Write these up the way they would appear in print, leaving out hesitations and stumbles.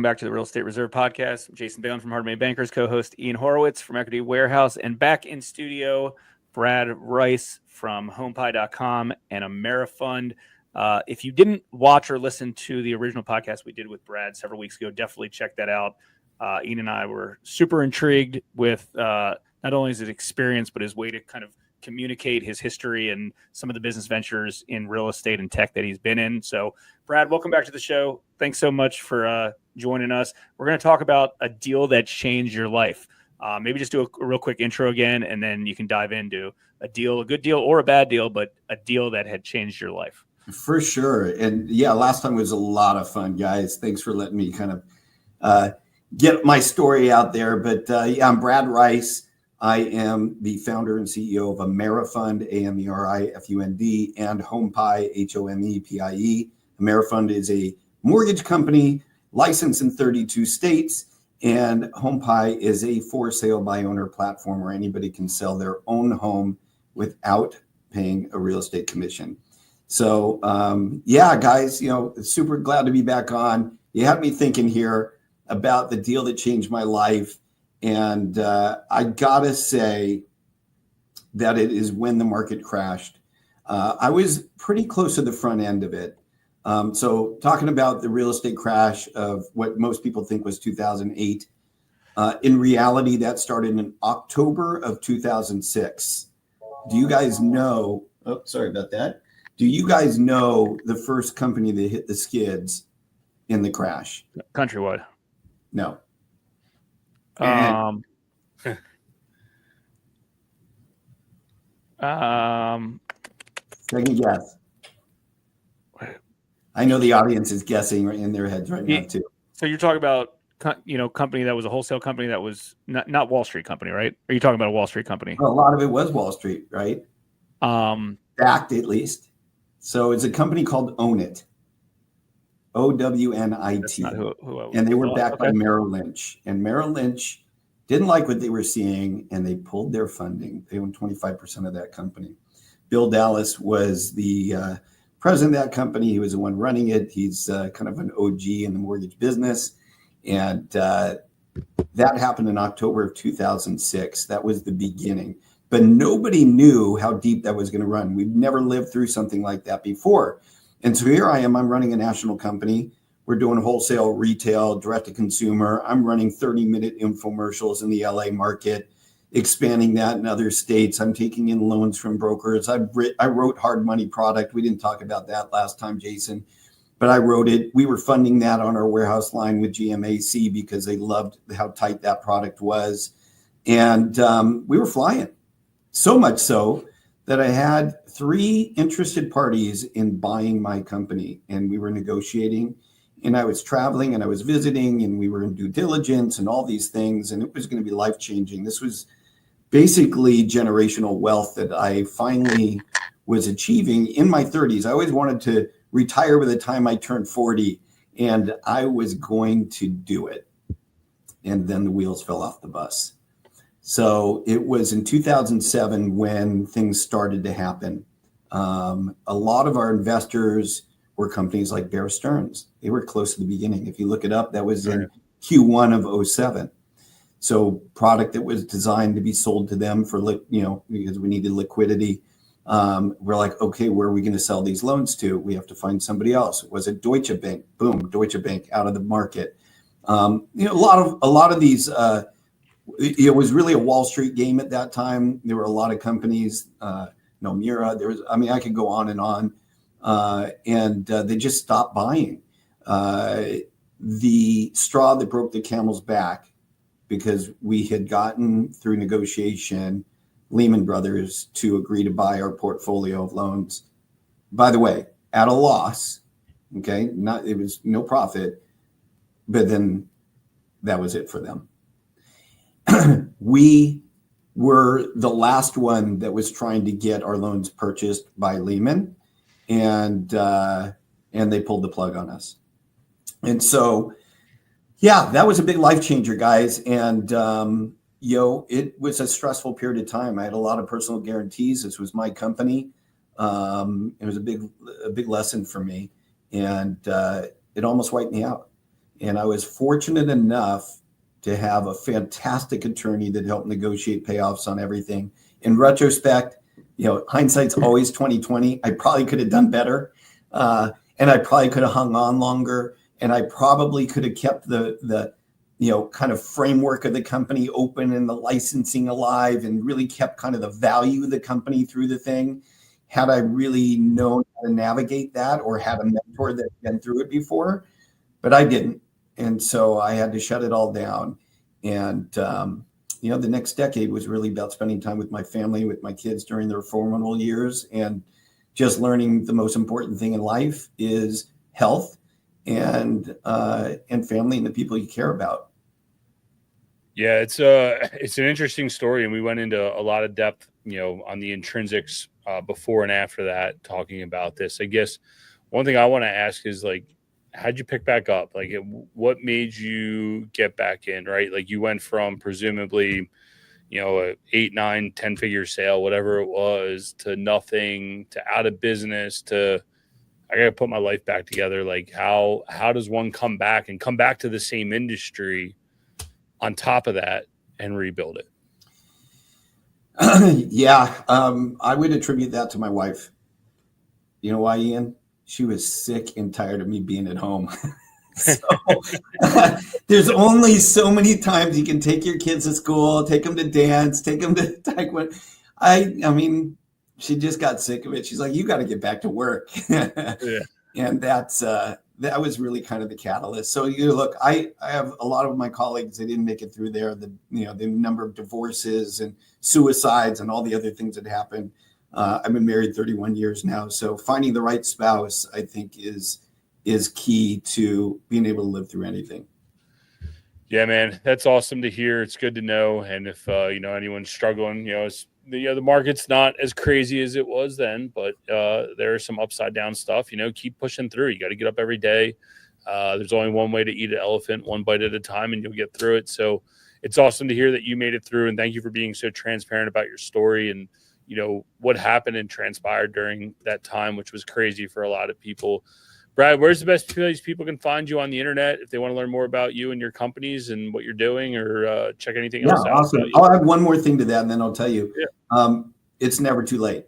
back to the Real Estate Reserve Podcast. I'm Jason Balin from Hardin May Bankers, co-host Ian Horowitz from Equity Warehouse, and back in studio, Brad Rice from HomePie.com and Amerifund. If you didn't watch or listen to the original podcast we did with Brad several weeks ago, definitely check that out. Ian and I were super intrigued with not only his experience, but his way to kind of communicate his history and some of the business ventures in real estate and tech that he's been in. So, Brad, welcome back to the show. Thanks so much for joining us. We're going to talk about a deal that changed your life. Maybe just do a real quick intro again, and then you can dive into a deal, a good deal or a bad deal, but a deal that had changed your life. For sure. And yeah, last time was a lot of fun, guys. Thanks for letting me kind of get my story out there. But yeah, I'm Brad Rice. I am the founder and CEO of Amerifund, AMERIFUND, and HomePie, HOMEPIE. Amerifund is a mortgage company licensed in 32 states, and HomePie is a for sale by owner platform where anybody can sell their own home without paying a real estate commission. So yeah, guys, super glad to be back on. You had me thinking here about the deal that changed my life. And I gotta say that it is when the market crashed. I was pretty close to the front end of it. So talking about the real estate crash of what most people think was 2008, in reality, that started in October of 2006. Do you guys know, oh, sorry about that. Do you guys know the first company that hit the skids in the crash? Countrywide. No. Second guess. I know the audience is guessing in their heads right now too. So you're talking about, company that was a wholesale company that was not Wall Street company, right? Are you talking about a Wall Street company? Well, a lot of it was Wall Street, right? Backed at least. So it's a company called Own It. OWNIT. That's not who I was. And they were backed by Merrill Lynch. And Merrill Lynch didn't like what they were seeing, and they pulled their funding. They owned 25% of that company. Bill Dallas was the president of that company. He was the one running it. He's kind of an OG in the mortgage business. And that happened in October of 2006. That was the beginning. But nobody knew how deep that was going to run. We've never lived through something like that before. And so here I am, I'm running a national company. We're doing wholesale, retail, direct to consumer. I'm running 30-minute infomercials in the LA market, expanding that in other states. I'm taking in loans from brokers. I wrote hard money product. We didn't talk about that last time, Jason, but I wrote it. We were funding that on our warehouse line with GMAC because they loved how tight that product was. And we were flying, so much so that I had 3 interested parties in buying my company, and we were negotiating, and I was traveling and I was visiting, and we were in due diligence and all these things, and it was going to be life-changing. This was basically generational wealth that I finally was achieving in my 30s. I always wanted to retire by the time I turned 40, and I was going to do it. And then the wheels fell off the bus. So it was in 2007 when things started to happen. A lot of our investors were companies like Bear Stearns. They were close to the beginning. If you look it up, that was in Q1 of 07. So product that was designed to be sold to them for, because we needed liquidity. We're like, okay, where are we going to sell these loans to? We have to find somebody else. Was it Deutsche Bank? Boom, Deutsche Bank out of the market. A lot of these. It was really a Wall Street game at that time. There were a lot of companies, Nomura. I could go on and on, and they just stopped buying. The straw that broke the camel's back, because we had gotten through negotiation Lehman Brothers to agree to buy our portfolio of loans. By the way, at a loss. Okay, it was no profit, but then that was it for them. We were the last one that was trying to get our loans purchased by Lehman, and they pulled the plug on us. And so, yeah, that was a big life changer, guys. And it was a stressful period of time. I had a lot of personal guarantees. This was my company. It was a big lesson for me, and it almost wiped me out. And I was fortunate enough to have a fantastic attorney that helped negotiate payoffs on everything. In retrospect, hindsight's always 20/20. I probably could have done better. And I probably could have hung on longer. And I probably could have kept the kind of framework of the company open and the licensing alive and really kept kind of the value of the company through the thing. Had I really known how to navigate that or had a mentor that had been through it before, but I didn't. And so I had to shut it all down. And, the next decade was really about spending time with my family, with my kids during their formative years, and just learning the most important thing in life is health and family and the people you care about. Yeah, it's an interesting story, and we went into a lot of depth, on the intrinsics before and after that, talking about this. I guess one thing I want to ask is, like, how'd you pick back up? Like, what made you get back in, right? Like, you went from presumably, a 8, 9, 10 figure sale, whatever it was, to nothing, to out of business, to I got to put my life back together. Like, how does one come back to the same industry on top of that and rebuild it? I would attribute that to my wife. You know why, Ian? She was sick and tired of me being at home. So there's only so many times you can take your kids to school, take them to dance, take them to taekwondo. I mean, she just got sick of it. She's like, you got to get back to work. Yeah. And that was really kind of the catalyst. So look, I have a lot of my colleagues, they didn't make it through there. The number of divorces and suicides and all the other things that happened. I've been married 31 years now. So finding the right spouse, I think, is key to being able to live through anything. Yeah, man, that's awesome to hear. It's good to know. And if, anyone's struggling, the market's not as crazy as it was then, but there's some upside down stuff, keep pushing through. You got to get up every day. There's only one way to eat an elephant, one bite at a time, and you'll get through it. So it's awesome to hear that you made it through. And thank you for being so transparent about your story and, what happened and transpired during that time, which was crazy for a lot of people. Brad, where's the best place people can find you on the internet if they want to learn more about you and your companies and what you're doing, or check anything else out? Awesome. I'll add one more thing to that, and then I'll tell you. Yeah. It's never too late.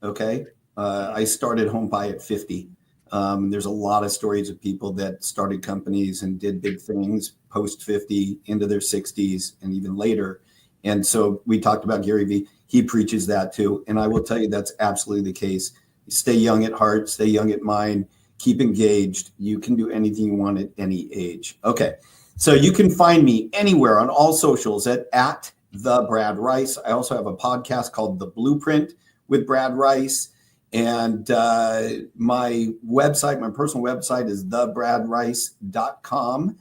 Okay. I started HomePie at 50. There's a lot of stories of people that started companies and did big things post 50 into their 60s and even later. And so we talked about Gary Vee. He preaches that too. And I will tell you that's absolutely the case. Stay young at heart, stay young at mind, keep engaged. You can do anything you want at any age. Okay. So you can find me anywhere on all socials at the Brad Rice. I also have a podcast called The Blueprint with Brad Rice. And my website, my personal website is thebradrice.com.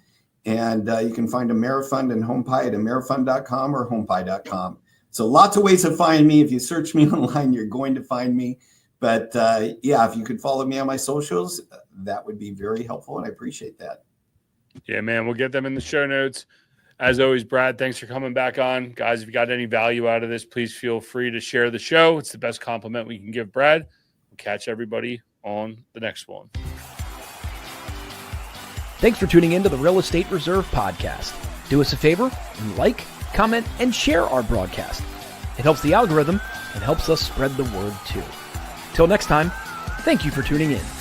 And you can find AmeriFund and HomePie at AmeriFund.com or HomePie.com. So lots of ways to find me. If you search me online, you're going to find me. But if you could follow me on my socials, that would be very helpful. And I appreciate that. Yeah, man, we'll get them in the show notes. As always, Brad, thanks for coming back on. Guys, if you got any value out of this, please feel free to share the show. It's the best compliment we can give Brad. We'll catch everybody on the next one. Thanks for tuning in to the Real Estate Reserve Podcast. Do us a favor and like, comment, and share our broadcast. It helps the algorithm and helps us spread the word too. Till next time, thank you for tuning in.